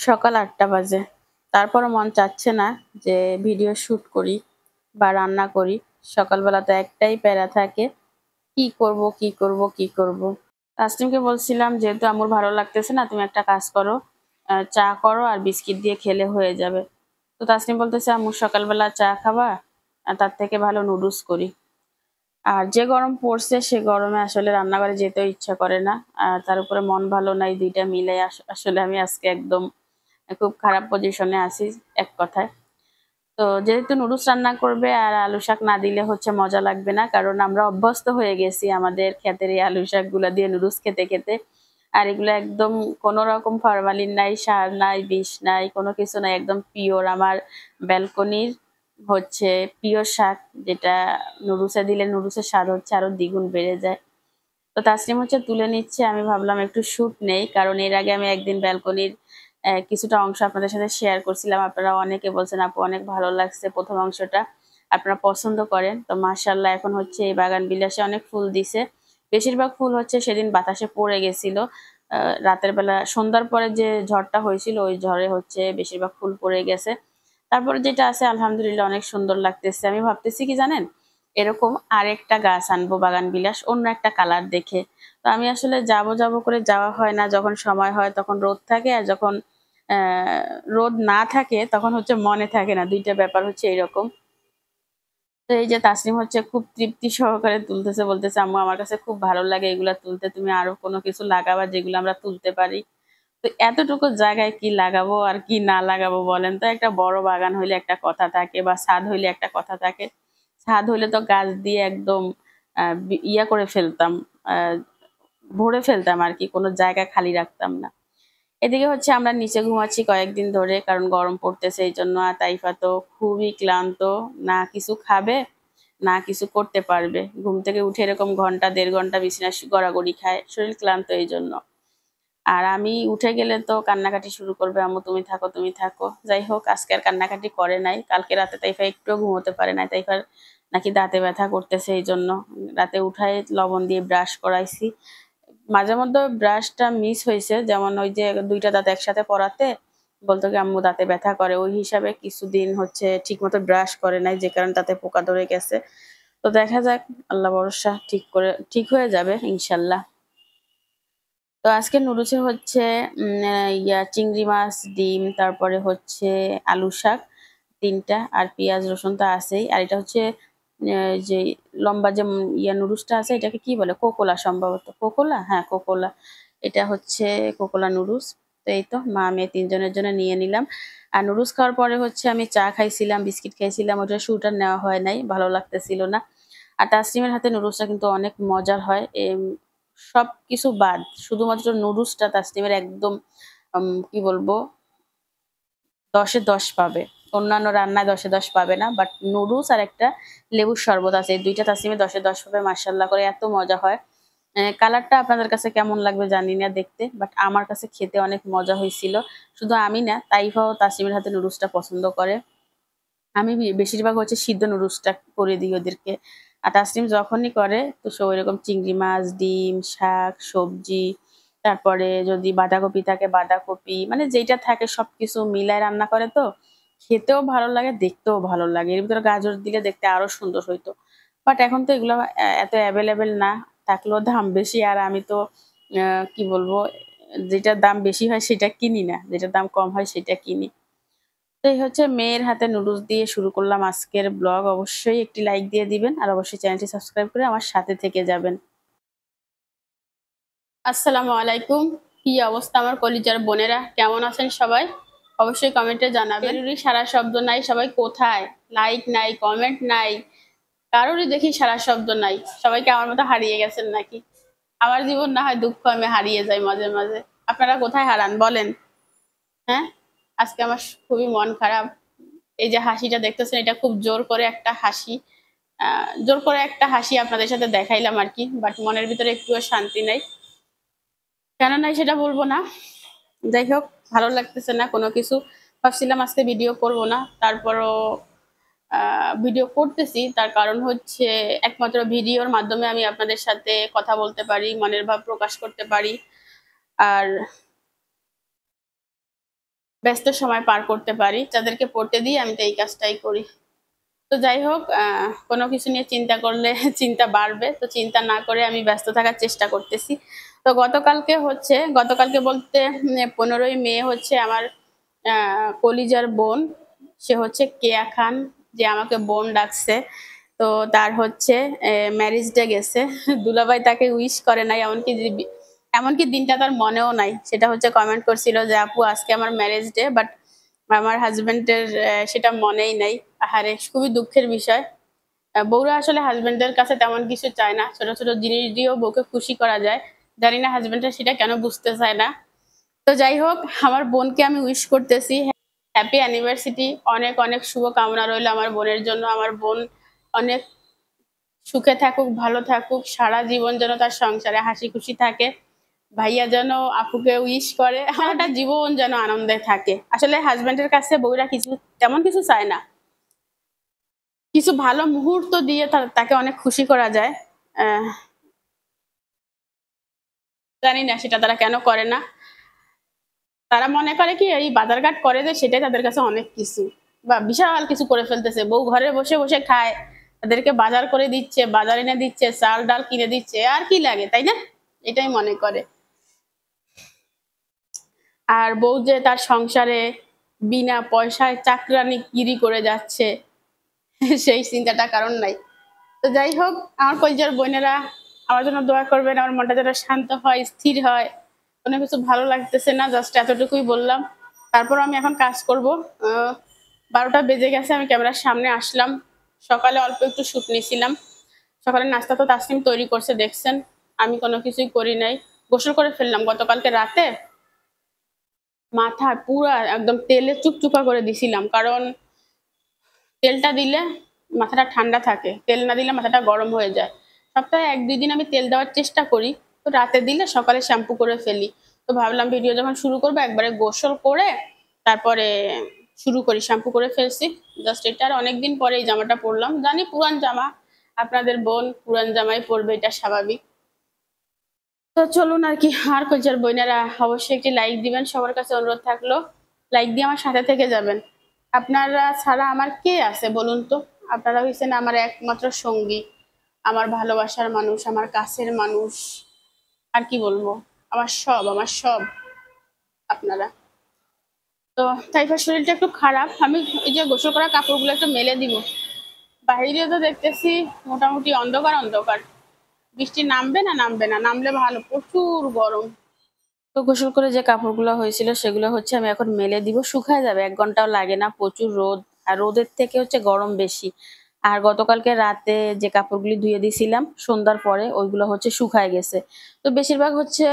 সকাল ৮টা বাজে। তারপরও মন চাচ্ছে না যে ভিডিও শুট করি বা রান্না করি। সকালবেলা তো একটাই প্যারা থাকে, কি করব, কি করব, কি করব। তাসনিমকে বলছিলাম যেহেতু আম্মুর ভালো লাগতেছে না, তুমি একটা কাজ করো, চা করো আর বিস্কিট দিয়ে খেলে হয়ে যাবে। তো তাসনিম বলতেছে আম্মু সকালবেলা চা খাবা, তার থেকে ভালো নুডলস করি। আর যে গরম পড়ছে সে গরমে আসলে রান্নাঘরে যেতেও ইচ্ছা করে না। আর তার উপরে মন ভালো নাই, দুইটা মিলে আসলে আমি আজকে একদম খুব খারাপ পজিশনে আছি এক কথায়। তো যেহেতু নুডলস রান্না করবে আর আলু শাক না দিলে হচ্ছে মজা লাগবে না, কারণ আমরা অভ্যস্ত হয়ে গেছি আমাদের ক্ষেতের এই আলু শাক গুলা দিয়ে নুডলস খেতে খেতে। আর এগুলো একদম কোনো রকম ফরমালিন নাই, সার নাই, বিষ নাই, কোনো কিছু নাই, একদম পিওর আমার ব্যালকনির হচ্ছে পিওর শাক, যেটা নুডলসে দিলে নুডলসের স্বাদ হচ্ছে আরো দ্বিগুণ বেড়ে যায়। তো তাসনিম হচ্ছে তুলে নিচ্ছে, আমি ভাবলাম একটু শুট নেই, কারণ এর আগে আমি একদিন ব্যালকনির কিছুটা অংশ আপনাদের সাথে শেয়ার করছিলাম। আপনারা অনেকে বলছেন আপু অনেক ভালো লাগছে প্রথম অংশটা, আপনারা পছন্দ করেন। তো মাশাআল্লাহ এখন হচ্ছে এই বাগান বিলাসে অনেক ফুল দিছে। বেশিরভাগ ফুল হচ্ছে সেদিন বাতাসে পড়ে গেছিল। রাতের বেলা সন্ধ্যার পরে যে ঝড়টা হয়েছিল ওই ঝড়ে হচ্ছে বেশিরভাগ ফুল পড়ে গেছে। তারপরে যেটা আছে আলহামদুলিল্লাহ অনেক সুন্দর লাগতেছে। আমি ভাবতেছি কি জানেন, এরকম আরেকটা গাছ আনবো বাগান বিলাস, অন্য একটা কালার দেখে। তো আমি আসলে যাব যাব করে যাওয়া হয় না, যখন সময় হয় তখন রোদ থাকে, আর যখন রোদ না থাকে তখন হচ্ছে মনে থাকে না, দুইটা ব্যাপার হচ্ছে এরকম। তো এই যে তাসনিম হচ্ছে খুব তৃপ্তি সহকারে তুলতেছে, বলতেছে আম্মু আমার কাছে খুব ভালো লাগে এগুলা তুলতে, তুমি আরো কোনো কিছু লাগাবা যেগুলো আমরা তুলতে পারি। তো এতটুকু জায়গায় কি লাগাবো আর কি না লাগাবো বলেন তো, একটা বড় বাগান হইলে একটা কথা থাকে বা ছাদ হইলে একটা কথা থাকে। ছাদ হইলে তো গাছ দিয়ে একদম ইয়া করে ফেলতাম, আহ ভরে ফেলতাম আর কি, কোনো জায়গা খালি রাখতাম না। এদিকে হচ্ছে আমরা নিচে ঘুমাচ্ছি কয়েকদিন ধরে, কারণ গরম পড়তেছে এই জন্য। আর তাইফা তো খুবই ক্লান্ত, না কিছু খাবে না কিছু করতে পারবে, ঘুম থেকে উঠে এরকম ঘন্টা ১.৫ ঘন্টা বিছানা গড়াগড়ি খায়, শরীর ক্লান্ত এই জন্য। আর আমি উঠে গেলে তো কান্নাকাটি শুরু করবে, আম্মু তুমি থাকো তুমি থাকো। যাই হোক আজকে আর কান্নাকাটি করে নাই, কালকে রাতে তাইফা একটুও ঘুমোতে পারে নাই, তাইফার নাকি দাঁতে ব্যথা করতেছে, এই জন্য রাতে উঠায় লবণ দিয়ে ব্রাশ করাইছি। মাঝে মধ্যে ব্রাশটা মিস হয়েছে, যেমন ওই যে দুইটা দাঁত একসাথে পড়াতে বলতো কি আম্মু দাঁতে ব্যথা করে, ওই হিসাবে কিছুদিন হচ্ছে ঠিক মতো ব্রাশ করে নাই, যে কারণে তাতে পোকা ধরে গেছে। তো দেখা যাক, আল্লাহ ভরসা, ঠিক হয়ে যাবে ইনশাল্লাহ। তো আজকে নুডলসে হচ্ছে চিংড়ি মাছ, ডিম, তারপরে হচ্ছে আলু শাক ৩টা, আর পেঁয়াজ রসুন তো আছেই। আর এটা হচ্ছে যে লম্বা যে নুডলসটা আছে, এটাকে কি বলে, কোকোলা সম্ভবত, কোকোলা, হ্যাঁ কোকোলা। এটা হচ্ছে কোকোলা নুডলস। তো এই তো মা মেয়ে ৩ জনের জন্য নিয়ে নিলাম। আর নুডলস খাওয়ার পরে হচ্ছে আমি চা খাইছিলাম, বিস্কিট খাইছিলাম, ওটা শুটার নেওয়া হয় নাই, ভালো লাগতেছিল না। আর তাসনিমের হাতে নুডলসটা কিন্তু অনেক মজার হয়, সবকিছু বাদ শুধুমাত্র নুডলসটা তাসনিমের একদম কি বলবো, 10-এ 10 পাবে। অন্যান্য রান্নায় 10-এ 10 পাবে না, বাট নুডলস আর একটা লেবুর শরবত আছে, এই দুইটা তাসনিমে 10-এ 10 পাবে, মাশাআল্লাহ করে এত মজা হয়। কালারটা আপনাদের কাছে কেমন লাগবে জানি না দেখতে, বাট আমার কাছে খেতে অনেক মজা হয়েছিল। শুধু আমি না, তাইফাও তাসনিমের হাতে নুডলসটা পছন্দ করে। আমি বেশিরভাগ হচ্ছে সিদ্ধ নুডলসটা করে দিই ওদেরকে। আর তাসনিম যখনই করে তো সে ওইরকম চিংড়ি মাছ, ডিম, শাক, সবজি, তারপরে যদি বাঁধাকপি থাকে বাঁধাকপি, মানে যেইটা থাকে সবকিছু মিলায় রান্না করে, তো খেতেও ভালো লাগে, দেখতেও ভালো লাগে। এর ভিতরে গাজর দিলে দেখতে আরো সুন্দর হইতো, বাট এখন তো এগুলো এত অ্যাভেলেবেল না, থাকলেও দাম বেশি। আর আমি তো কি বলবো, যেটার দাম বেশি হয় সেটা কিনি না, যেটার দাম কম হয় সেটা কিনি। তো এই হচ্ছে মেয়ের হাতে নুডলস দিয়ে শুরু করলাম আজকের ব্লগ। অবশ্যই একটি লাইক দিয়ে দিবেন আর অবশ্যই চ্যানেলটি সাবস্ক্রাইব করে আমার সাথে থেকে যাবেন। আসসালামু আলাইকুম, কি অবস্থা আমার কলিজার বোনেরা, কেমন আছেন সবাই? অবশ্যই কমেন্টে জানাবেন। জরুরি সারা শব্দ নাই, সবাই কোথায়? লাইক নাই, কমেন্ট নাই, কারোরই দেখি সারা শব্দ নাই। সবাইকে আমার মতো হারিয়ে গেছেন নাকি? আমার জীবন না হয় দুঃখ, আমি হারিয়ে যাই মাঝে মাঝে। আপনারা কোথায় হারান বলেন? হ্যাঁ, আজকে আমার খুবই মন খারাপ। এই যে হাসিটা দেখতেছেন, এটা খুব জোর করে একটা হাসি, জোর করে একটা হাসি আপনাদের সাথে দেখাইলাম আর কি, বাট মনের ভিতরে একটুও শান্তি নাই। কেন নাই সেটা বলবো না, যাই হোক ভালো লাগতেছে না কোনো কিছু। ভাবছিলাম আজকে ভিডিও করব না, তারপরও ভিডিও করতেছি। তার কারণ হচ্ছে একমাত্র ভিডিওর মাধ্যমে আমি আপনাদের সাথে কথা বলতে পারি, মনের ভাব প্রকাশ করতে পারি। আর ব্যস্ত সময় পার করতে পারি। যাদেরকে পড়তে দিই আমি তো এই কাজটাই করি। তো যাই হোক, কোনো কিছু নিয়ে চিন্তা করলে চিন্তা বাড়বে। তো চিন্তা না করে আমি ব্যস্ত থাকার চেষ্টা করতেছি। তো গতকালকে বলতে ১৫ই মে হচ্ছে আমার কলিজার বোন, সে হচ্ছে কেয়া খান, যে আমাকে বোন ডাকছে। তো তার হচ্ছে ম্যারেজ ডে গেছে। দুলাভাই তাকে উইশ করে নাই, এমনকি দিনটা তার মনেও নাই। সেটা হচ্ছে কমেন্ট করছিল যে, "আপু আজকে আমার ম্যারেজ ডে, বাট আমার হাসব্যান্ডের সেটা মনেই নাই।" আহারে! খুবই দুঃখের বিষয়। বউরা আসলে হাসব্যান্ডের কাছে তেমন কিছু চায় না। ছোট, ছোট জিনিস দিয়েও বউকে খুশি করা যায়। জানি না হাসব্যান্ডরা সেটা কেন বুঝতে চায় না। তো যাই হোক, আমার বোনকে আমি উইশ করতেছি। Happy anniversary. অনেক, অনেক শুভকামনা রইলো আমার বোনের জন্য। আমার বোন অনেক সুখে থাকুক, ভালো থাকুক। সারা জীবন যেন তার সংসারে হাসিখুশি থাকে। ভাইয়া যেন আপুকে উইশ করে। সারাটা জীবন যেন আনন্দে থাকে। আসলে হাসব্যান্ডের কাছে বউরা তেমন কিছু চায় না। কিছু ভালো মুহূর্ত দিয়ে তাকে অনেক খুশি করা যায়। আহ জানি না সেটা তারা কেন করে না। তারা মনে করে কি এই বাজারঘাট করে যে সেটাই তাদের কাছে অনেক কিছু, বা বিশাল কিছু করে ফেলতেছে। বউ ঘরে বসে, বসে খায়। তাদেরকে বাজার করে দিচ্ছে, বাজার এনে দিচ্ছে, চাল ডাল কিনে দিচ্ছে। আর কি লাগে, তাই না? এটাই মনে করে। আর বউ যে তার সংসারে বিনা পয়সায় চাকরানিগিরি করে যাচ্ছে, সেই চিন্তাটা কারণ নাই। তো যাই হোক, আমার কলিজার বোনেরা আমার জন্য দোয়া করবেন। আমার মনটা যেন শান্ত হয়, স্থির হয়। কোনো কিছু ভালো লাগতেছে না, জাস্ট এতটুকুই বললাম। তারপর আমি এখন কাজ করব। ১২টা বেজে গেছে, আমি ক্যামেরার সামনে আসলাম। সকালে অল্প একটু শুট নিছিলাম। সকালে নাস্তা তো তাসনিম তৈরি করছে, দেখছেন। আমি কোনো কিছুই করি নাই। গোসল করে ফেললাম গতকালকে রাতে। মাথায় পুরা একদম তেলে চুপচুপা করে দিছিলাম, কারণ তেলটা দিলে মাথাটা ঠান্ডা থাকে, তেল না দিলে মাথাটা গরম হয়ে যায়। সপ্তাহে ১-২ দিন আমি তেল দেওয়ার চেষ্টা করি। তো রাতে দিলে সকালে শ্যাম্পু করে ফেলি। তো ভাবলাম ভিডিও যখন শুরু করবো একবারে গোসল করে তারপরে শুরু করি। শ্যাম্পু করে ফেলছি। জাস্ট এটা আর অনেকদিন পরে এই জামাটা পরলাম। জানি পুরান জামা, আপনাদের বোন পুরান জামাই পরবে, এটা স্বাভাবিক। তো চলুন আর কি, আর কইজার বইনেরা অবশ্যই একটি লাইক দিবেন, সবার কাছে অনুরোধ থাকলো। লাইক দিয়ে আমার সাথে থেকে যাবেন। আপনারা ছাড়া আমার কে আছে বলুন তো? আপনারা হইছেন আমার একমাত্র সঙ্গী, আমার ভালোবাসার মানুষ, আমার কাছের মানুষ। আর কি বলবো? আমার সব আপনারা। তো তাইফার শরীরটা একটু খারাপ। আমি এই যে গোসল করা কাপড়গুলো একটু মেলে দিব। বাইরে তো দেখতেছি মোটামুটি অন্ধকার, অন্ধকার। বৃষ্টি নামবে না, নামবে না। নামলে ভালো, প্রচুর গরম। তো গোসল করে যে কাপড়গুলো হয়েছিল সেগুলো হচ্ছে আমি এখন মেলে দিব, শুকায় যাবে, ১ ঘন্টাও লাগে না। প্রচুর রোদ, আর রোদের থেকে হচ্ছে গরম বেশি। আর গতকালকে রাতে যে কাপড়গুলি ধুয়ে দিয়েছিলাম সন্ধ্যার পরে, ওইগুলো হচ্ছে শুকায় গেছে। তো বেশিরভাগ হচ্ছে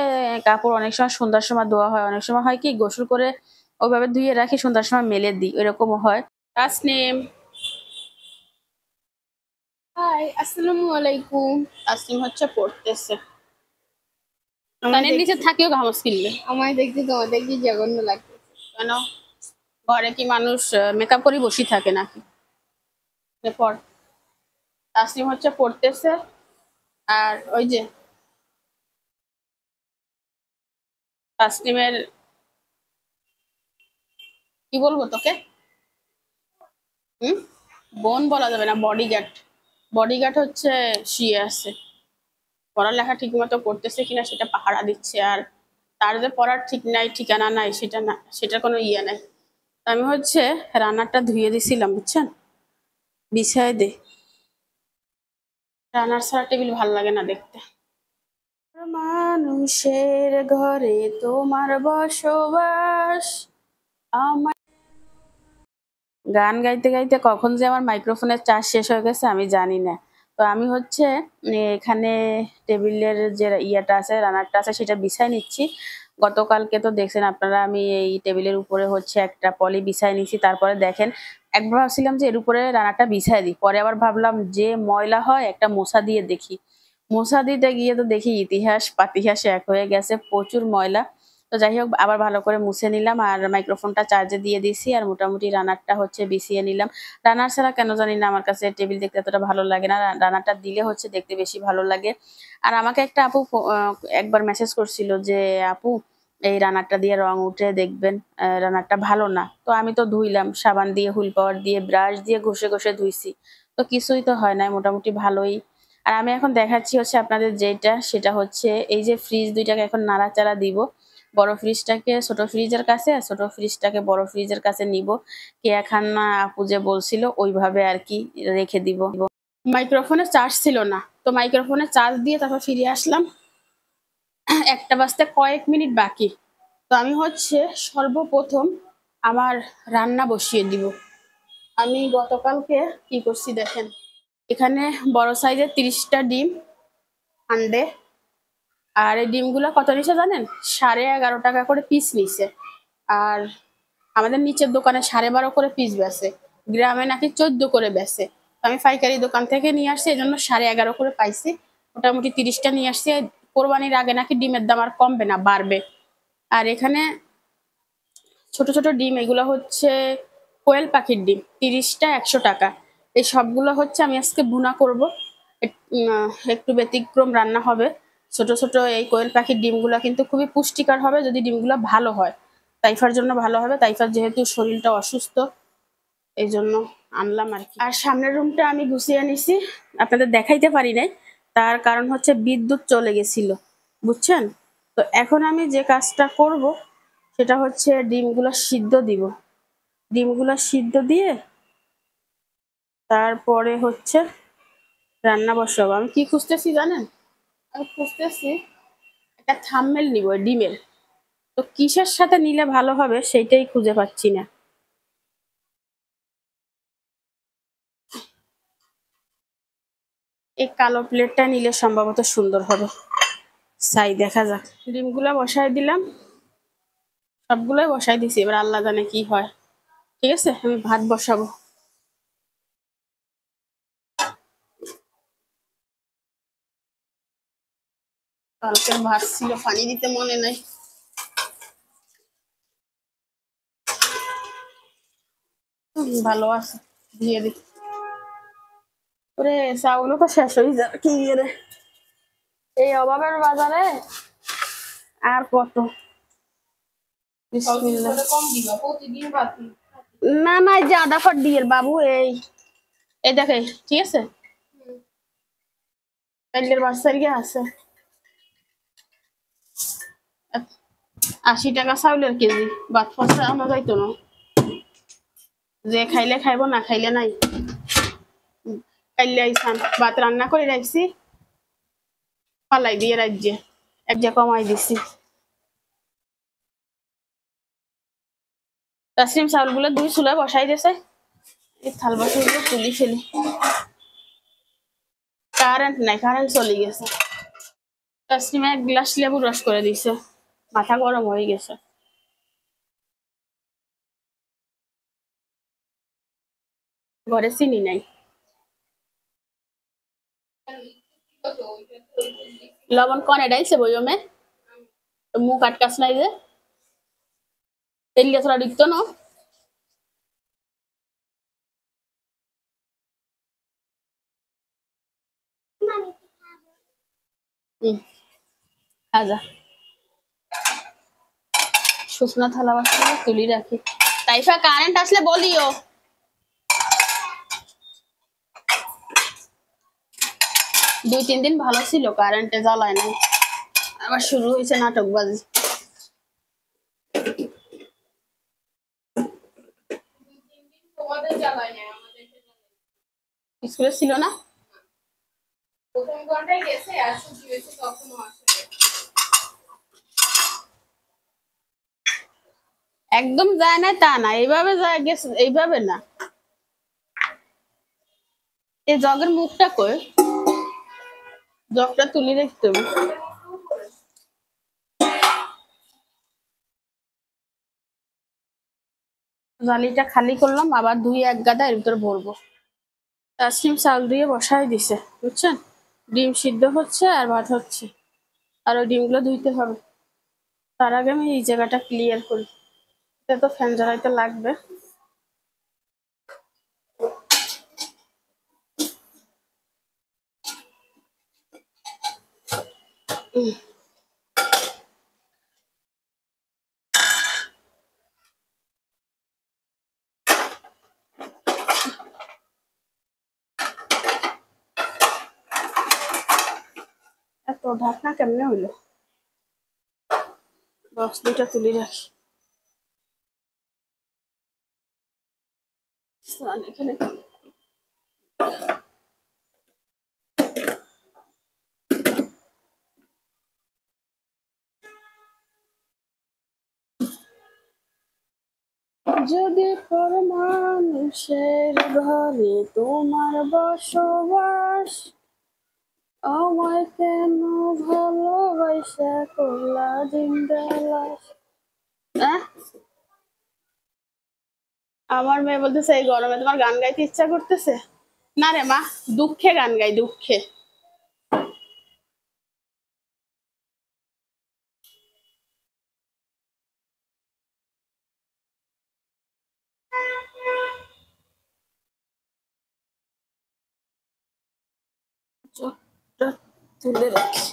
কাপড় অনেক সময় সন্ধ্যার সময় ধোয়া হয়, অনেক সময় হয় কি গোসল করে ওইভাবে ধুয়ে রাখি, সন্ধ্যার সময় মেলে দিই, এরকমও হয়। তাসনিম, হাই, আসসালামু আলাইকুম। তাসনিম হচ্ছে পড়তেছে। কানের নিচে থাকিও ঘামস কিনলে আমায় দেখতে, তোমাদের কি জঘন্য লাগতেছে কেন? ঘরে কি মানুষ মেকআপ করে বসে থাকে নাকি? পর তাসনিম হচ্ছে পড়তেছে। আর ওই যে তাসনিমের কি বলবো তোকে, হুম, বোন বলা যাবে না, বডিগার্ড। বডিগার্ড হচ্ছে শুয়ে আছে। পড়ালেখা ঠিক মতো করতেছে কিনা সেটা পাহারা দিচ্ছে। আর তার যে পড়ার ঠিক নাই, ঠিকানা নাই, সেটা না, সেটার কোনো ইয়ে নাই। আমি হচ্ছে রান্নাটা ধুয়ে দিছিলাম, বুঝছেন। বিছায় দে, রান্নার ছাড়া টেবিল ভাল লাগে না দেখতে। মানুষের ঘরে তোমার বসবাস। আমার গান গাইতে গাইতে কখন যে আমার মাইক্রোফোনের চার্জ শেষ হয়ে গেছে আমি জানি না। তো আমি হচ্ছে এখানে টেবিলের যে ইয়েটা আছে, রানারটা আছে, সেটা বিছায় নিচ্ছি। গতকালকে তো দেখছেন আপনারা, আমি এই টেবিলের উপরে হচ্ছে একটা পলি বিছায় নিচ্ছি। তারপরে দেখেন, একবার ভাবছিলাম যে এর উপরে রানারটা বিছায় দিই, পরে আবার ভাবলাম যে ময়লা হয় একটা মোছা দিয়ে দেখি। মোছা দিতে গিয়ে তো দেখি ইতিহাস পাতিহাস এক হয়ে গেছে, প্রচুর ময়লা। তো যাই হোক, আবার ভালো করে মুছে নিলাম আর মাইক্রোফোনটা চার্জে দিয়ে দিছি, আর মোটামুটি রানারটা হচ্ছে বিছিয়ে নিলাম। রানার ছাড়া কেন জানি না আমার কাছে টেবিল দেখতে এতটা ভালো লাগে না, রানারটা দিলে হচ্ছে দেখতে বেশি ভালো লাগে। আর আমাকে একটা আপু একবার মেসেজ করছিল যে, আপু এই রান্নাটা দিয়ে রং উঠে দেখবেন রান্নাটা ভালো না। তো আমি তো ধুইলাম সাবান দিয়ে, হুইল পাওয়ার দিয়ে, ব্রাশ দিয়ে ঘষে ঘষে ধুইছি, তো কিছুই তো হয় নাই, মোটামুটি ভালোই। আর আমি এখন দেখাচ্ছি হচ্ছে আপনাদের যেটা, সেটা হচ্ছে এই যে ফ্রিজ দুইটাকে এখন নাড়াচাড়া দিব। বড় ফ্রিজটাকে ছোট ফ্রিজের কাছে, আর ছোট ফ্রিজটাকে বড় ফ্রিজের কাছে নিব। কেয়া খান্না আপু যে বলছিল ওইভাবে আর কি রেখে দিব। মাইক্রোফোনে চার্জ ছিল না, তো মাইক্রোফোনে চার্জ দিয়ে তারপর ফিরে আসলাম। 1টা বাজতে কয়েক মিনিট বাকি। তো আমি হচ্ছে সর্বপ্রথম আমার রান্না বসিয়ে দিব। আমি গতকালকে কি করছি দেখেন, এখানে বড় সাইজের 30টা ডিম আনবে। আর এই ডিমগুলো কত নিছে জানেন? 11.5 টাকা করে পিস নিছে। আর আমাদের নিচের দোকানে 12.5 করে পিস বেচে, গ্রামে নাকি 14 করে বেচে। আমি পাইকারি দোকান থেকে নিয়ে আসছি, এই জন্য 11.5 করে পাইছি। মোটামুটি 30টা নিয়ে আসছি। কোরবানির আগে নাকি ডিমের দাম আর কমবে না, বাড়বে। আর এখানে ছোট ছোট ডিম, এগুলো হচ্ছে কোয়েল পাখির ডিম, 30টা 100 টাকা। এই সবগুলো হচ্ছে আমি আজকে ভুনা করব। একটু ব্যতিক্রম রান্না হবে। ছোট ছোট এই কোয়েল পাখির ডিমগুলো কিন্তু খুবই পুষ্টিকর হবে যদি ডিমগুলো ভালো হয়। তাইফার জন্য ভালো হবে, তাইফার যেহেতু শরীরটা অসুস্থ, এই জন্য আনলাম আর কি। আর সামনের রুমটা আমি গুছিয়ে নিছি, আপনাদের দেখাইতে পারি নাই, তার কারণ হচ্ছে বিদ্যুৎ চলে গেছিল, বুঝছেন? তো এখন আমি যে কাজটা করব সেটা হচ্ছে ডিমগুলো সিদ্ধ দিব। ডিমগুলো সিদ্ধ দিয়ে তারপরে হচ্ছে রান্না বসাবো। আমি কি খুঁজতেছি জানেন? আমি খুঁজতেছি একটা থাম্বনেল নিব ডিমের। তো কিসের সাথে নিলে ভালো হবে সেইটাই খুঁজে পাচ্ছি না। এই কালো প্লেটটা নিলে সম্ভবত সুন্দর হবে। চাই, দেখা যাক। ডিমগুলো বসাই দিলাম, সবগুলোই বসাই দিছি, এবার আল্লাহ জানে কি হয়। ঠিক আছে, আমি ভাত বসাবো। কালকের ভাত ছিল, পানি দিতে মনে নাই। ভালো আছে, দিয়ে দি। ওরে চাউলও তো শেষ হয়ে যাবে কি রে, এই অভাবের বাজারে আর কত। বিসমিল্লাহ। না না, এই যে আদা ফট দিয়ে বাবু, এই এই দেখে, ঠিক আছে। কাইলের বাচ্চার গিয়ে আছে 80 টাকা চাউলের কেজি। ভাত ফসা আমরা যাইতো না, যে খাইলে খাইব, না খাইলে নাই। কাইলে আইসান ভাত রান্না করে রাখছি, পালাই দিয়ে রাজ্যে এক যে কমাই দিছি। তাসরিম চাউলগুলো 2 চুলায় বসাই দিয়েছে, এই থাল বাসনগুলো তুলি ফেলি। কারেন্ট নাই, কারেন্ট চলে গেছে। তাসরিমা 1 গ্লাস লেবু রস করে দিছে, মাথা গরম হয়ে গেছে। ঘরে চিনি নাই। লবণ কনে ডাইছে বইমে, মুখ আটকাস নাই যে, তেলিয়া থোড়া দিত না। আজা শুকনা থালা বাসন তুলি রাখি। তাইফা কারেন্ট আসলে বলিও। 2-3 দিন ভালো ছিল, কারেন্টে জ্বালায় নাই, আবার শুরু হয়েছে নাটকবাজি। স্কুলে ছিল না, একদম যায় না তা না, এইভাবে যায় গেছে, এইভাবে না। এই জগের মুখটা কই, জগটা তুলি দেখতে হবে। জালিটা খালি করলাম, আবার 2-1 গাদা এর ভিতরে ভরবো। তাসনিম চাল দিয়ে বসাই দিছে, বুঝছেন? ডিম সিদ্ধ হচ্ছে আর ভাত হচ্ছে, আর ওই ডিমগুলো ধুইতে হবে। তার আগে আমি এই জায়গাটা ক্লিয়ার করি, এটা তো ফ্যান জ্বালাইতে লাগবে। তো ঢাকনা কেমনে হইলো? বক্স দুইটা তুলে রাখি। এখানে যদি পর মানুষের ঘরে তোমার বসবাস, আমায় কেন ভালোবাসা করলা জিন্দালাস। আমার মেয়ে বলতেছে এই গরমে তোমার গান গাইতে ইচ্ছা করতেছে? না রে মা, দুঃখে গান গাই, দুঃখে। চোখটা তুলে রাখি।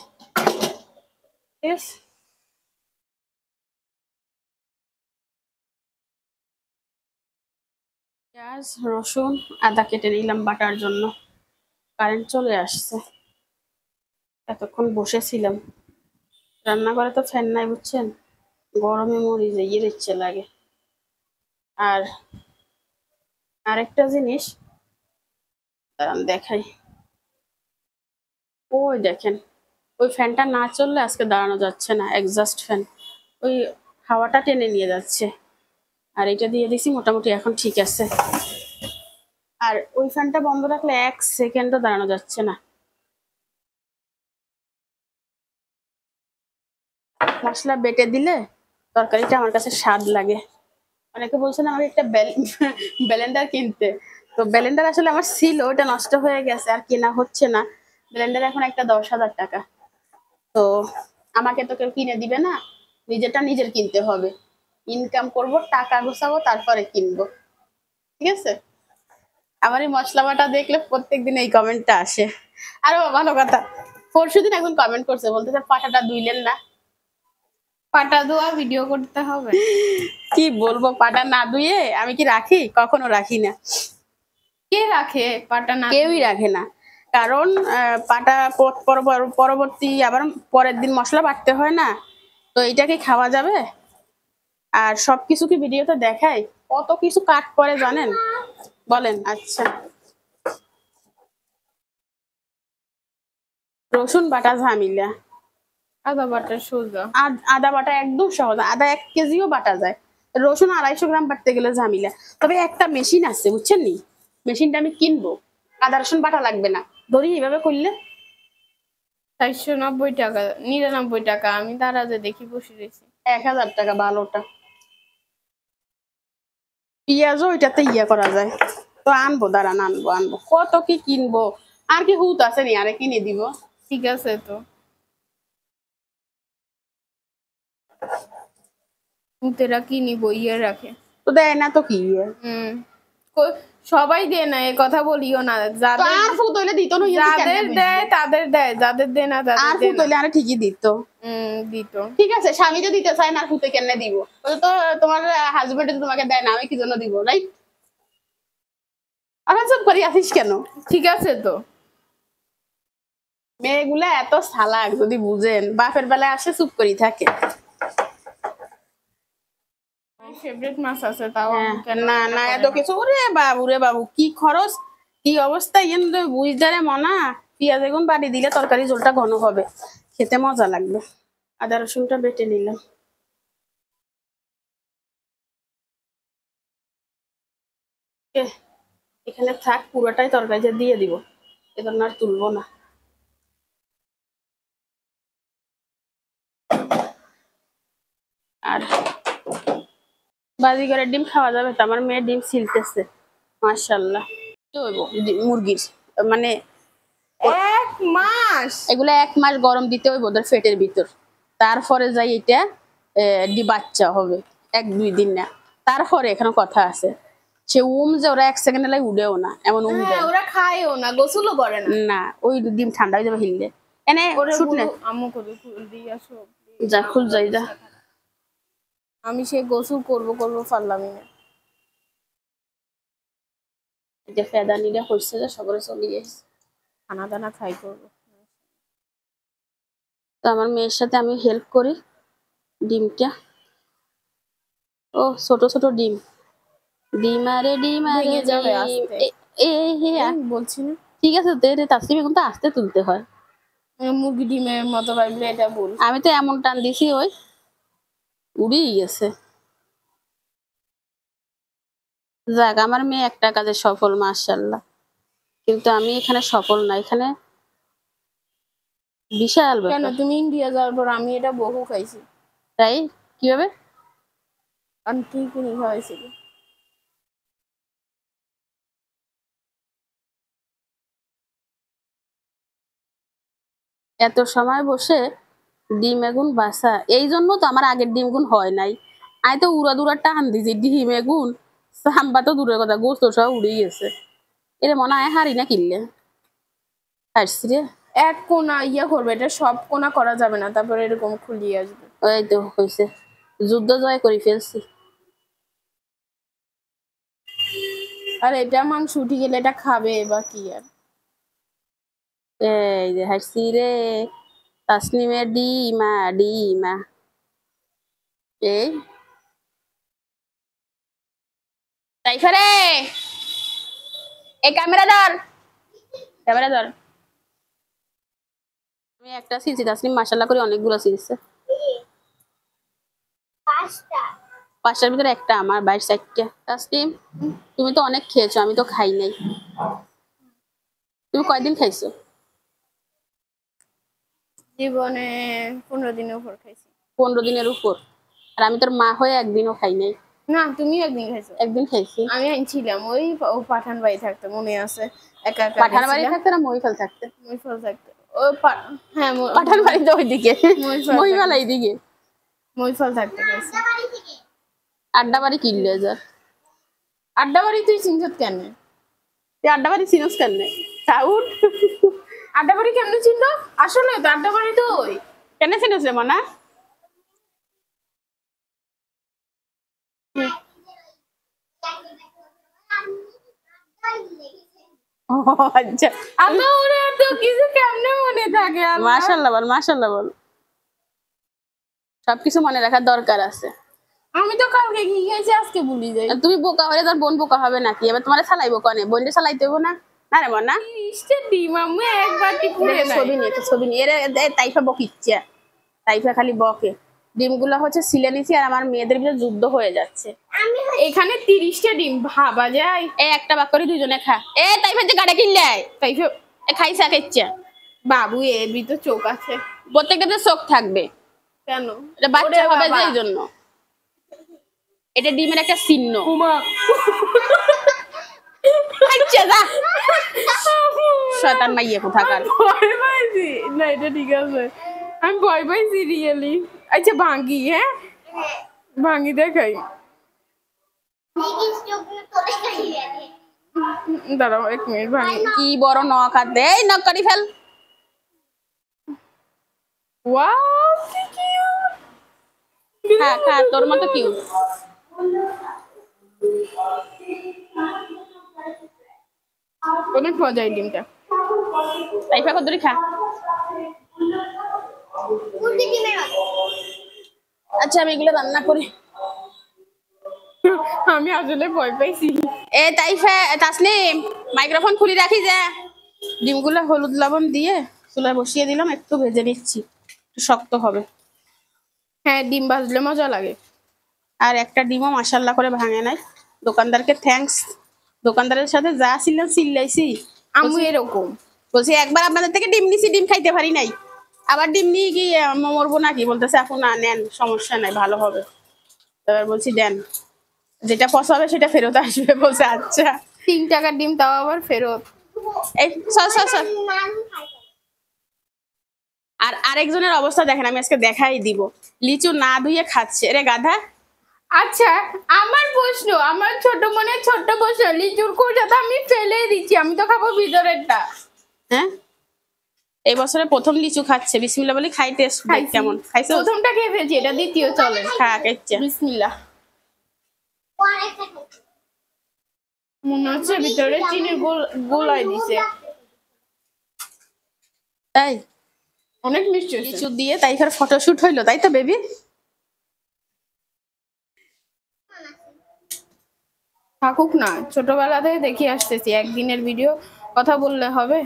পেঁয়াজ, রসুন, আদা কেটে নিলাম বাটার জন্য। কারেন্ট চলে আসছে, এতক্ষণ বসেছিলাম। রান্নাঘরে তো ফ্যান নাই বুঝছেন, গরমে মরি যে ইয়ে ইচ্ছে লাগে। আর আরেকটা জিনিস দাঁড়ান দেখাই, ওই দেখেন, ওই ফ্যানটা না চললে আজকে দাঁড়ানো যাচ্ছে না, এক্সস্ট ফ্যান, ওই হাওয়াটা টেনে নিয়ে যাচ্ছে। আর এটা দিয়ে দিছি, মোটামুটি এখন ঠিক আছে। আর ওই ফ্যানটা বন্ধ রাখলে 1 সেকেন্ডও দাঁড়ানো যাচ্ছে না। মশলা বেটে দিলে তরকারিটা আমার কাছে স্বাদ লাগে। অনেকে বলছেন আমাকে একটা ব্লেন্ডার কিনতে, তো ব্লেন্ডার আসলে আমার ছিল, ওটা নষ্ট হয়ে গেছে, আর কেনা হচ্ছে না। ব্লেন্ডার এখন একটা 10,000 টাকা। তো আমাকে তো কেউ কিনে দিবে না, নিজেরটা নিজের কিনতে হবে। ইনকাম করব, টাকা গোছাবো, তারপরে কিনবো। ঠিক আছে? আমার এই মশলা বাটা দেখলে প্রত্যেকদিন এই কমেন্টটা আসে। আরো ভালো কথা, পরশুদিন এখন কমেন্ট করছে, বলতেছে পাটাটা ধুইলেন না। পাটা ধোয়া ভিডিও করতে হবে। কি বলবো, পাটা না ধুয়ে আমি কি রাখি? কখনো রাখি না। কে রাখে পাটা না? কেউই রাখে না, কারণ পাটা পরবর্তী আবার পরের দিন মশলা বাটতে হয় না, তো এইটাকে খাওয়া যাবে? আর সবকিছু কি ভিডিওতে দেখায়? কত কিছু কাট করে জানেন? বলেন। আচ্ছা, রসুন বাটা ঝামেলা, আদা বাটা সোজা। আদা বাটা একদম সহজ, আদা 1 কেজিও বাটা যায়। রসুন 250 গ্রাম বাটতে গেলে ঝামেলা। তবে একটা মেশিন আছে বুঝছেন নি, মেশিনটা আমি কিনবো, আদা রসুন বাটা লাগবে না। ধরি এইভাবে করলে 490 টাকা, 99 টাকা। আমি দারাজে দেখি বসে রয়েছি। 1000 টাকা ভালোটা। পেঁয়াজও ওইটাতে ইয়ে করা যায়, তো আনবো, দাঁড়ান আনবো। কত কি কিনবো, আর কি হুত আছে নি আরে কিনে দিব। ঠিক আছে তো, উতেরা কি নিব ইয়ে রাখে, তো দেয় না তো কি সবাই দেয় না, এ কথা বলিও না। আর ফুত হইলে দিত না, যাদের দেয় তাদের দেয়, যাদের দেয় না তাদের আর ফুত হইলে আরে ঠিকই দিত। দিত। ঠিক আছে, স্বামী যদি দিতে চায় না, আর ফুতে কেন দিব? তো তোমার হাজবেন্ড তোমাকে দেয় না, আমি কি জন্য দিব? রাইট? এখন চুপ করি আসিস কেন? ঠিক আছে তো, মেয়েগুলা এত চালাক যদি বুঝেন, বাপের বেলায় আসে চুপ করি থাকে। ফেভারিট মাছ আছে তাও না না, এত কিছু, ওরে বাবু কি খরচ, কি অবস্থা, ইয়ে বুঝদারে মনা। পেঁয়াজ এখন বাড়ি দিলে তরকারি ঝোলটা ঘন হবে, খেতে মজা লাগবে। আদা রসুনটা বেটে নিলাম। এখানে থাক, পুরোটাই তরকারিতে দিয়ে দিব, এজন্য আর তুলবো না। আর বাজিগরের ডিম খাওয়া যাবে তো? আমার মেয়ে ডিম ছিলতেছে, মাশাআল্লাহ। কি হইব মুরগির, মানে 1 মাস, এগুলো 1 মাস গরম দিতে হইব ওদের পেটের ভিতর, তারপরে যাই এটা বাচ্চা হবে। 1-2 দিন না, তারপরে এখানে কথা আছে। সে যে ওরা 1 সেকেন্ডে লাই উঠেও না, এমন দেয়। ওরা খায়ও না, গোসলও করে না। না, ওই ডিম ঠান্ডা হয়ে যাবে হিললে। এনে শুট নে, আম্মু করে ফুল দিয়ে আসো, যা খুল যাই যা। আমি সে গোসল করব পারলামই না। যে ফেদানিটা হইছে যে সবরে চলে গেছে, খানা দানা খাই করবো। আমার মেয়ের সাথে আমি হেল্প করি ডিমটা। ও ছোট ছোট ডিম, ডিম আরে ডিম আরে ভেঙে যাবে ডিম। আস্তে। এ হে বলছি না ঠিক আছে, তাসলিম বেগম তো আস্তে তুলতে হয়। মুরগি ডিমের মতো ভাবলে এটা বল। আমি তো এমন টান দিছি ওই উড়েই গেছে। যাক, আমার মেয়ে একটা কাজে সফল মাশাআল্লাহ, কিন্তু আমি এখানে সফল না, এখানে বিশাল কেন ব্যাপার। তুমি ইন্ডিয়া যাওয়ার পর আমি এটা বহু খাইছি। তাই কিভাবে? আন্টি কিনে খাওয়াইছিল। এত সময় বসে ডিম এগুন বাসা, এই জন্য তো আমার আগের ডিম গুণ হয় নাই। আমি তো উড়া দুরা টান দিছি ডিম এগুন, সাম্বা তো দূরের কথা, গোস্ত সব উড়ে গেছে। এর মনে হয় হারি না কিনলে হারছি রে। এক কোনা ইয়া করবে, এটা সব কোনা করা যাবে না, তারপরে এরকম খুলিয়ে আসবে। ওই তো হয়েছে, যুদ্ধ জয় করে ফেলছি। আর এটা মাংস উঠে গেলে এটা খাবে বা কি আর। এই যে হাসছি রে, তাসনিমের ডিমা ডিমা। এই তাইফা রে, এই ক্যামেরা ধর, ক্যামেরা ধর। আমি একটা সিলছি, তাসনিম মাশাআল্লাহ করে অনেকগুলো সিলছে। পাঁচটার ভিতরে একটা আমার, 22-4টা। তাসনিম তুমি তো অনেক খেয়েছো, আমি তো খাই নাই। তুমি কয়দিন খাইছো? জীবনে 15 দিনের উপর খাইছি। 15 দিনের উপর? আর আমি তোর মা হয়ে একদিনও খাই নাই। না তুমি একদিন খাইছো। একদিন খাইছি। আমি আনছিলাম ওই ও পাঠান বাড়ি থাকতে, মনে আছে? একা একা পাঠান বাড়ি থাকতে না মহিফাল থাকতে? মহিফাল থাকতে। ও হ্যাঁ পাঠান বাড়ি তো ওইদিকে, মহিফাল থাকতে। এইদিকে। মহিফাল থাকতে খাইছি। আড্ডা বাড়ি কিনলে যার। আড্ডা বাড়ি তুই চিনছত কেন? তুই আড্ডা বাড়ি চিনোস কেন? সাউট আড্ডা বাড়ি কেমনে চিনল? আসলে তো আড্ডা বাড়ি তো ওই কেন চিনোস রে মনা? ও আচ্ছা, আল্লাহ ওরে এত কিছু কেমনে মনে থাকে আল্লাহ। মাশাআল্লাহ বল, মাশাআল্লাহ বল। সবকিছু মনে রাখার দরকার আছে। আমি তো কালকে কি খাইছি আজকে ভুলি যাই। তুমি বোকা হলে তোর বোন বোকা হবে নাকি? এবার তোমার চালাইবো কনে? বোনকে চালাইতে হইব না? না রে মনা, ইস্টে ডিম আমি একবার কি পুরে নাই। ছবি নিয়ে, ছবি নিয়ে তাইফা বকিচ্ছে, তাইফা খালি বকে। ডিমগুলো হচ্ছে সিলে নিছি, আর আমার মেয়েদের ভিতরে যুদ্ধ হয়ে যাচ্ছে। এখানে 30টা ডিম ভাবা যায়। এই একটা বাক করে দুজনে খা। এ তাইফা যে গাড়া কিনলে তাইফা এ খাইছা খাইছে। বাবু এর ভিতর চোখ আছে। প্রত্যেকটাতে চোখ থাকবে। কেন? এটা বাচ্চা ওরে হবে যে বাবা। এই জন্য। এটা ডিমের একটা চিহ্ন। উমা খাইছে যা, শয়তান মাইয়ে কোথাকার। ভয় পাইছি না, এটা ঠিক আছে, আমি ভয় পাইছি রিয়েলি। আচ্ছা ভাঙ্গি, হ্যাঁ ভাঙ্গি দেখাই। দাঁড়াও 1 মিনিট ভাঙ্গি। কি বড় নখ হাতে, এই নখ কাটি ফেল। ওয়াও কি কিউট। খা খা, তোর মতো কিউট। অনেক মজা এই ডিমটা। তাইফা কদরি খা। আচ্ছা আমি এগুলো রান্না করি। আমি আসলে ভয় পাইছি। এ তাইফা, তাসলিম মাইক্রোফোন খুলে রাখি যা। ডিমগুলো হলুদ লবণ দিয়ে চুলায় বসিয়ে দিলাম, একটু ভেজে নিচ্ছি, একটু শক্ত হবে। হ্যাঁ ডিম ভাজলে মজা লাগে। আর একটা ডিমও মাশাআল্লাহ করে ভাঙে নাই। দোকানদারকে থ্যাঙ্কস, দোকানদারের সাথে যা ছিল চিল্লাইছি। আমি এরকম বলছি একবার আপনাদের থেকে ডিম নিছি, ডিম খাইতে পারি নাই, আবার ডিম নিয়ে কি মরবো নাকি? বলতেছে আপু না নেন, সমস্যা নাই, ভালো হবে। এবার বলছি দেন, যেটা পছন্দ হবে সেটা ফেরত আসবে। বলছে আচ্ছা। 3 টাকার ডিম তাও আবার ফেরত। এই সর সর সর। আর আরেকজনের অবস্থা দেখেন, আমি আজকে দেখাই দিব, লিচু না ধুয়ে খাচ্ছে রে গাধা। আচ্ছা আমার প্রশ্ন, আমার ছোট মনে ছোট্ট প্রশ্ন, লিচুর খোসাটা আমি ফেলে দিচ্ছি, আমি তো খাবো ভিতরেরটা। হ্যাঁ এই বছরে প্রথম লিচু খাচ্ছে, বিসমিল্লাহ বলি, খাই টেস্ট দেখ কেমন। খাইছো? প্রথমটা খেয়ে ফেলছি, এটা দ্বিতীয় চলে। খা খাইছে। বিসমিল্লাহ। মনে হচ্ছে ভিতরে চিনি গোলাই দিছে। তাই অনেক মিষ্টি হয়েছে। লিচু দিয়ে তাইফার ফটোশুট হইলো, তাই তো বেবি? থাকুক না, ছোটবেলা থেকে দেখি আসতেছি, একদিনের ভিডিও কথা বললে হবে?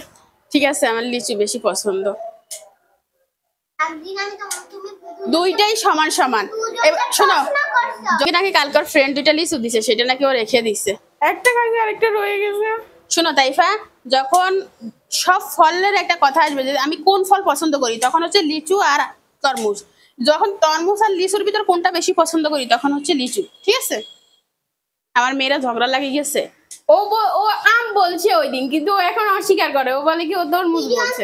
ঠিক আছে, আমার লিচু বেশি পছন্দ। দুইটাই সমান সমান। শোনো, যদি নাকি কালকার ফ্রেন্ড দুইটা লিচু দিছে, সেটা নাকি ও রেখে দিছে। একটা খাইছে আরেকটা রয়ে গেছে। শোনো তাইফা, যখন সব ফলের একটা কথা আসবে যে আমি কোন ফল পছন্দ করি, তখন হচ্ছে লিচু আর তরমুজ। যখন তরমুজ আর লিচুর ভিতর কোনটা বেশি পছন্দ করি, তখন হচ্ছে লিচু। ঠিক আছে? আমার মেয়েরা ঝগড়া লাগে গেছে। ও আম বলছে ওই দিন, কিন্তু ও এখন অস্বীকার করে, ও বলে কি ও তরমুজ বলছে।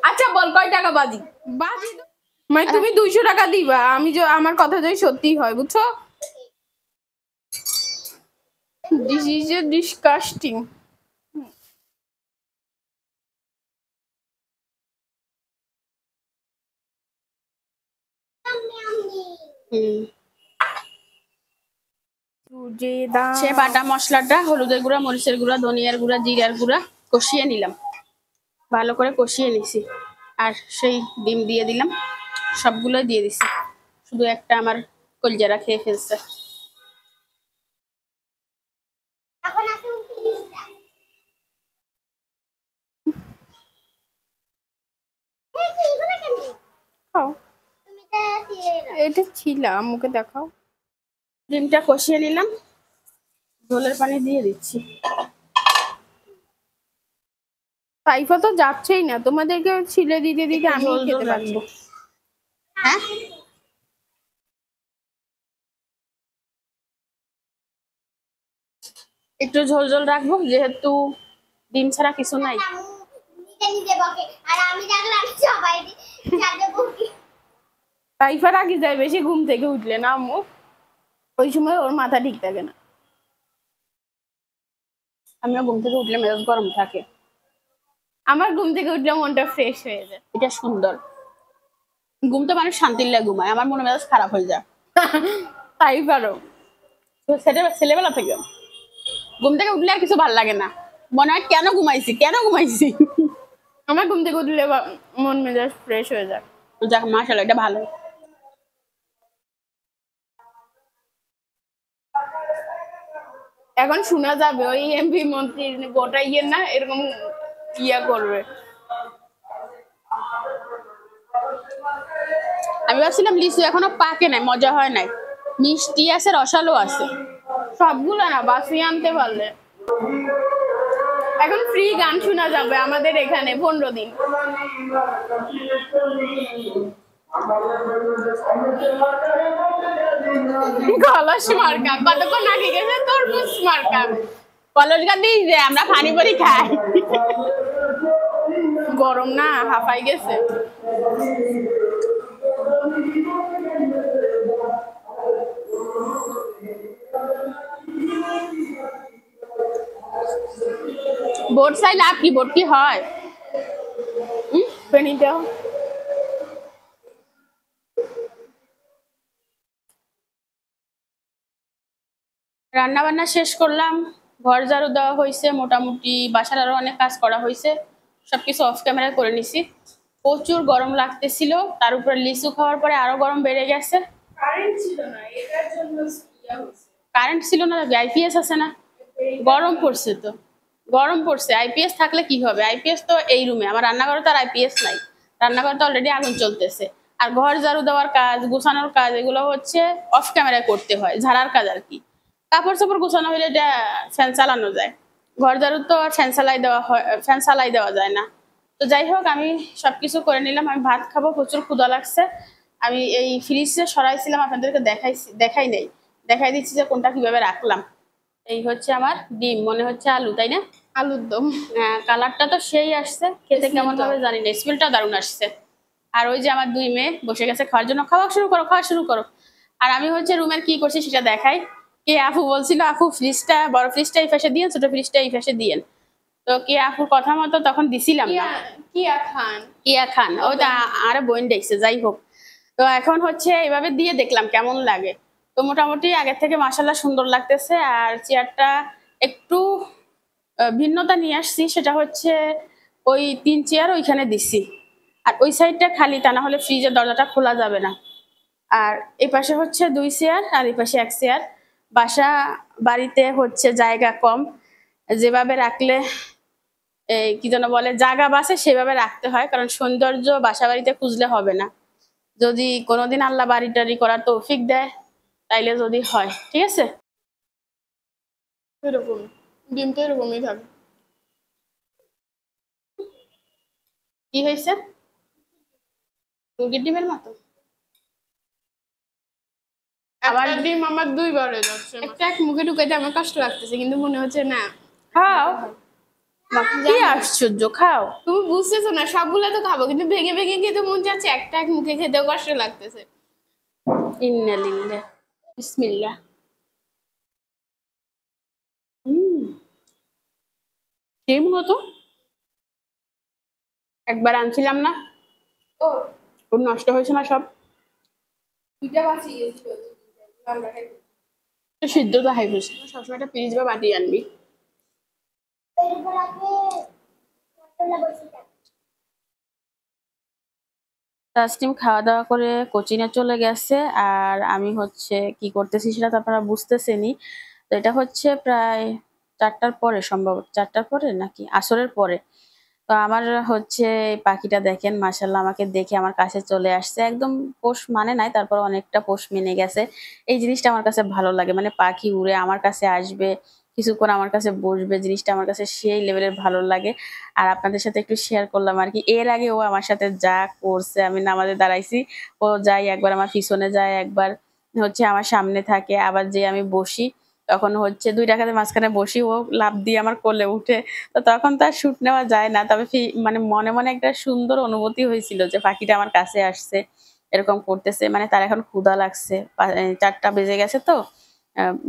আচ্ছা বল, কয় টাকা বাজি? মানে তুমি 200 টাকা দিবা, আমার কথা যদি সত্যি হয়, বুঝছো? This is a disgusting. সে বাটা মশলাটা হলুদের গুঁড়া, মরিচের গুঁড়া, ধনিয়ার গুঁড়া, জিরার গুঁড়া কষিয়ে নিলাম, ভালো করে কষিয়ে নিছি। আর সেই ডিম দিয়ে দিলাম, সবগুলো দিয়ে দিছি, শুধু একটা আমার কলজারা খেয়ে ফেলছে। এটা ছিলাম, মুখে দেখাও। ডিমটা কষিয়ে নিলাম, ঝোলের পানি দিয়ে দিচ্ছি। সাইফা তো যাচ্ছেই না, তোমাদেরকে ছিলে দিতে দিতে আমি খেতে পারছি। হ্যাঁ, একটু ঝোল ঝোল রাখবো, যেহেতু ডিম ছাড়া কিছু নাই। সাইফার আগে যায় বেশি ঘুম থেকে উঠলে না আম্মু, ওই সময় ওর মাথা ঠিক থাকে না। আমিও ঘুম থেকে উঠলে মেজাজ গরম থাকে। আমার ঘুম থেকে উঠলে মনটা ফ্রেশ হয়ে যায়। এটা সুন্দর। ঘুম তো মানুষ শান্তির লাগে ঘুমায়, আমার মনে মেজাজ খারাপ হয়ে যায়। তাই পারো। ছেলেবেলা থেকে ঘুম থেকে উঠলে আর কিছু ভালো লাগে না, মনে হয় কেন ঘুমাইছি কেন ঘুমাইছি। আমার ঘুম থেকে উঠলে মন মেজাজ ফ্রেশ হয়ে যায়। যাক মাশাআল্লাহ, এটা ভালো। এখন শোনা যাবে ওই এমপি মন্ত্রীর গোটা ইয়ে না এরকম ইয়া করবে। আমি ভাবছিলাম লিচু এখনো পাকে নাই, মজা হয় নাই, মিষ্টি আছে, রসালো আছে। সবগুলো না বাসি আনতে পারলে। এখন ফ্রি গান শোনা যাবে আমাদের এখানে 15 দিন। কলস মার্কা কতক্ষণ আগে গেছে, তরমুজ মার্কা কলস গাদি যে আমরা পানি পরি খাই। গরম না, হাঁপাই গেছে। বোট চাই লাভ কি, বোট কি হয়? পেনিটা রান্না বান্না শেষ করলাম, ঘর ঝাড়ু দেওয়া হয়েছে, মোটামুটি বাসার আরো অনেক কাজ করা হয়েছে, সবকিছু অফ ক্যামেরায় করে নিছি। প্রচুর গরম লাগতেছিল, তার উপর লিচু খাওয়ার পরে আরো গরম বেড়ে গেছে। কারেন্ট ছিল না, এটার জন্য কারেন্ট ছিল না, আইপিএস আছে না, গরম পড়ছে তো, গরম পড়ছে। আইপিএস থাকলে কি হবে, আইপিএস তো এই রুমে, আমার রান্নাঘরে তো আর আইপিএস নাই, রান্নাঘরে তো অলরেডি আগুন চলতেছে। আর ঘর ঝাড়ু দেওয়ার কাজ, গুছানোর কাজ, এগুলো হচ্ছে অফ ক্যামেরায় করতে হয়, ঝাড়ার কাজ আর কি। কাপড় চাপড় গুছানো হলে এটা ফ্যান চালানো যায়, ঘর ঝাড়ু তো আর ফ্যান চালাই দেওয়া যায় না। তো যাই হোক, আমি সবকিছু করে নিলাম, আমি ভাত খাবো, প্রচুর ক্ষুধা লাগছে। আমি এই ফ্রিজে সরাইছিলাম, আপনাদেরকে দেখাই নেই, দেখাই দিচ্ছি যে কোনটা কিভাবে রাখলাম। এই হচ্ছে আমার ডিম, মনে হচ্ছে আলু, তাই না? আলুর দম। হ্যাঁ, কালারটা তো সেই আসছে, খেতে কেমন হবে জানি না, স্মেলটা দারুণ আসছে। আর ওই যে আমার 2 মেয়ে বসে গেছে খাওয়ার জন্য, খাওয়া শুরু করো, খাওয়া শুরু করো। আর আমি হচ্ছে রুমের কি করছি সেটা দেখাই। কে আপু বলছিল, আপু ফ্রিজটা, বড় ফ্রিজটা এই পাশে দিয়েন, ছোট ফ্রিজটা এই পাশে দিয়েন। তো কে আপুর কথা মতো তখন দিছিলাম না। কিয়া খান, ওটা আরে বোন দেখছে, যাই হোক। তো এখন হচ্ছে এভাবে দিয়ে দেখলাম কেমন লাগে। তো মোটামুটি আগের থেকে মাশাআল্লাহ সুন্দর লাগতেছে। আর চেয়ারটা একটু ভিন্নতা নিয়ে আসছি, সেটা হচ্ছে ওই 3 চেয়ার ওইখানে দিছি, আর ওই সাইডটা খালি, তা না হলে ফ্রিজের দরজাটা খোলা যাবে না। আর এই পাশে হচ্ছে 2 চেয়ার আর এই পাশে 1 চেয়ার। বাড়িতে হচ্ছে জায়গা কম, যেভাবে রাখলে এই কি যেন বলে জায়গা বাঁচে সেভাবে রাখতে হয়, কারণ সৌন্দর্য বাসা বাড়িতে খুঁজলে হবে না। যদি কোনোদিন আল্লাহ বাড়ি টাড়ি করার তৌফিক দেয় তাইলে যদি হয়, ঠিক আছে। এরকম ডিম তো এরকমই থাকে। কি হয়েছে? মুরগির ডিমের মতো। আবার ডিম আমার 2 বার হয়ে যাচ্ছে, একটা এক মুখে ঢুকাইতে আমার কষ্ট লাগতেছে, কিন্তু মনে হচ্ছে না খাও, কি আশ্চর্য, খাও। তুমি বুঝতেছো না, সবগুলো তো খাবো, কিন্তু ভেঙে ভেঙে খেতে মন যাচ্ছে, একটা এক মুখে খেতেও কষ্ট লাগতেছে। ইন্না লিল্লাহ, বিসমিল্লাহ। ডিম মতো একবার আনছিলাম না, ও ওর নষ্ট হয়েছে না সব। 2টা বাঁচি গেছিল, সিদ্ধ তো হাই হয়েছে। সবসময় একটা পিস বা বাটি আনবি। তাসনিম খাওয়া দাওয়া করে কোচিংয়ে চলে গেছে, আর আমি হচ্ছে কি করতেছি সেটা তো আপনারা বুঝতেছেনই। তো এটা হচ্ছে প্রায় 4টার পরে, সম্ভবত 4টার পরে নাকি আসরের পরে। তো আমার হচ্ছে এই পাখিটা দেখেন, মাশাল্লাহ আমাকে দেখে আমার কাছে চলে আসছে। একদম পোষ মানে নাই, তারপর অনেকটা পোষ মেনে গেছে। এই জিনিসটা আমার কাছে ভালো লাগে, মানে পাখি উড়ে আমার কাছে আসবে, কিছুক্ষণ আমার কাছে বসবে, জিনিসটা আমার কাছে সেই লেভেলের ভালো লাগে। আর আপনাদের সাথে একটু শেয়ার করলাম আর কি। এর আগে ও আমার সাথে যা করছে, আমি নামাজে দাঁড়াইছি, ও যাই একবার আমার পিছনে যায়, একবার হচ্ছে আমার সামনে থাকে, আবার যে আমি বসি তখন হচ্ছে 2 টাকাতে মাঝখানে বসি, ও লাফ দিয়ে আমার কোলে উঠে। তো তখন তো আর শুট নেওয়া যায় না, তবে মানে মনে মনে একটা সুন্দর অনুভূতি হয়েছিল যে পাখিটা আমার কাছে আসছে, এরকম করতেছে। মানে তার এখন ক্ষুধা লাগছে, 4টা বেজে গেছে, তো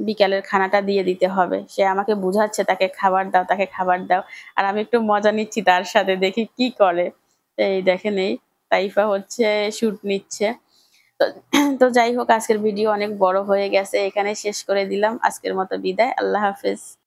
বিকালের খানাটা দিয়ে দিতে হবে। সে আমাকে বুঝাচ্ছে তাকে খাবার দাও, তাকে খাবার দাও। আর আমি একটু মজা নিচ্ছি তার সাথে, দেখি কি করে। তো এই দেখেন, এই তাইফা হচ্ছে শুট নিচ্ছে। তো তো যাই হোক, আজকের ভিডিও অনেক বড় হয়ে গেছে, এখানে শেষ করে দিলাম। আজকের মতো বিদায়, আল্লাহ হাফেজ।